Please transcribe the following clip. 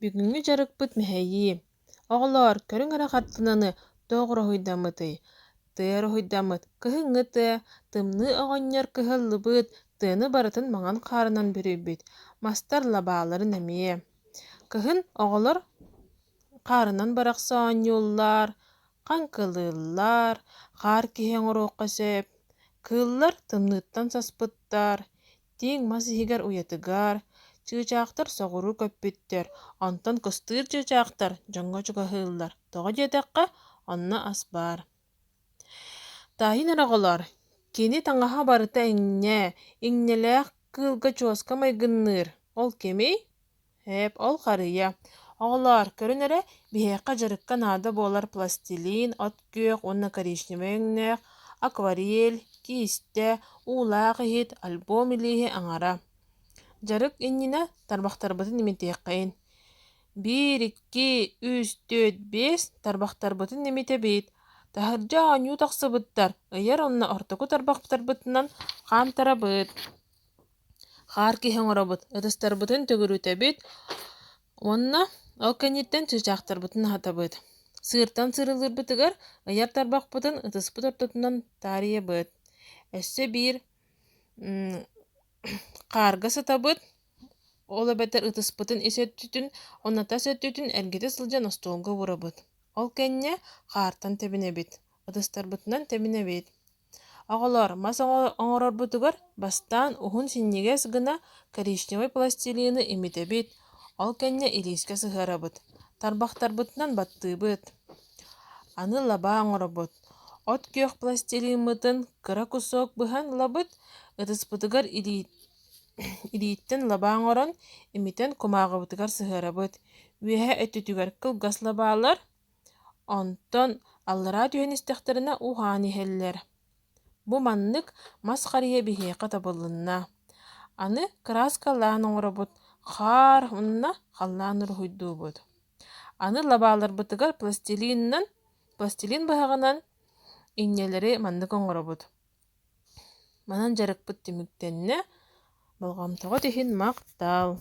Бүгүнгү жарыкпыт мэһэйии. Оҕолоор, көрүң эрэ хартынаны тоҕура хуйдаммытый. Тыара хуйдаммыт, кыһыҥҥы тыа, тымныы оҕонньор кыһаллыбыт, тыаны барытын маҥан хаарынан бүрүйбүт. Мастар лабааларын эмиэ. Кыһын оҕолор хаарынан барах соонньууллар, хаҥкылыыллар, хаар киһи оҥоруохха сөп, кыыллар тымныыттан саспыттар, тииҥ мас иһигэр уйатыгар, чыычаахтар соҕуруу көппүттэр, онтон кыстыыр чыычаахтар дьоҥҥо чугаһыыллар, тоҕо дьиэтэххэ, онно ас баар. Таайын эрэ оҕолоор, кини таҥаһа барыта иҥнэлээх кыылга чуоска майгынныыр, ол кемий? Эп, ол харыйа. Оҕолоор, көрүн эрэ, биһиэххэ дьарыкка наада буолар пластилин, от күөх, уонна коричневый өҥнөөх, акварель, киистэ, уулаах иһит, альбом илииһи аҥара. Дьарык иннинэ тарбахтарбытын имитиэххэйин. 1, 2, 3, 4, 5 тарбахтарбытын имитэбит. Таһырдьа оонньуу тахсыбыттар, ыйар онно ортоку тарбахтарбытынан хаамтарабыт. Хаар киһи оҥоробут, ытыстарбытын төгүрүүтэбит, уонна ол кэнниттэн чыычаахтарбытын аһатабыт. Сыыртан сырылыырбытыгар ыйар тарбахпытын ытыспыт ортотунан таарыйабыт. Өссө биир хаарга сытабыт, ол эбэтэр ытыспытын ис-өттүтүн, онната сөттүтүн эргити сылдьан остуолга урабыт. Ол кэннэ хаартан тэбинэбит, ытыстарбытынан тэбинэбит. Оҕолоор, мас оҥорорбутугар бастаан уһун синньигэс гына коричневый пластилины имитэбит, ол кэннэ илиискэ сыһыарабыт, тарбахтарбытынан баттыыбыт. Аны лаба оҥоробут. От күөх пластилинмытын кыра кусок быһан лабыт, ытыспытыгар илииттэн лаба оҥорон, имитэн кумааҕыбытыгар сыһыарабыт. Үөһэ өттүтүгэр кылгас лабаалар, онтон аллара түһэн-истэхтэринэ уһаан иһэллэр. Бу маннык мас харыйа биһиэхэ табыллынна. Аны краскалаан оҥоробут, хаар унна халлаан уруһуйдуубут. Аны лабааларбытыгар пластилин быһаҕынан иҥнэлэри маннык оҥоробут. Манан дьарыкпыт түмүктэннэ, балҕамтаҕа түһүн мактал.